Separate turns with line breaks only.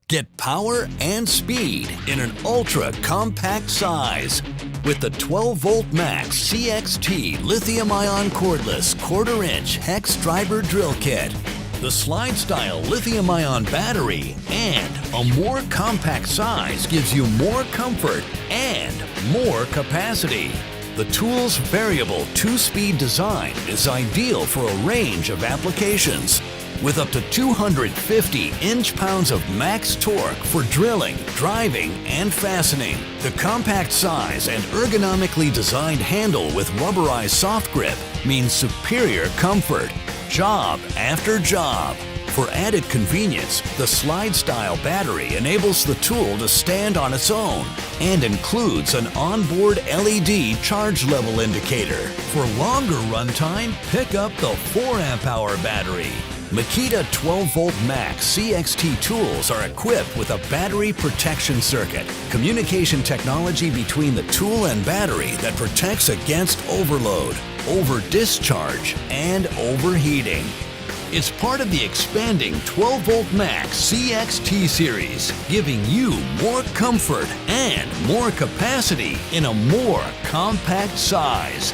Get power and speed in an ultra-compact size with the 12V Max CXT Lithium-Ion Cordless 1/4" Hex Driver-Drill Kit. The slide-style lithium-ion battery and a more compact size gives you more comfort and more capacity. The tool's variable 2-speed design is ideal for a range of applications. With up to 250 inch-pounds of max torque for drilling, driving, and fastening. The compact size and ergonomically designed handle with rubberized soft grip means superior comfort, job after job. For added convenience, the slide-style battery enables the tool to stand on its own and includes an onboard LED charge level indicator. For longer runtime, pick up the 4 Ah battery. MAKITA 12V Max CXT tools are equipped with a battery protection circuit, communication technology between the tool and battery that protects against overload, over-discharge, and overheating. It's part of the expanding 12V Max CXT series, giving you more comfort and more capacity in a more compact size.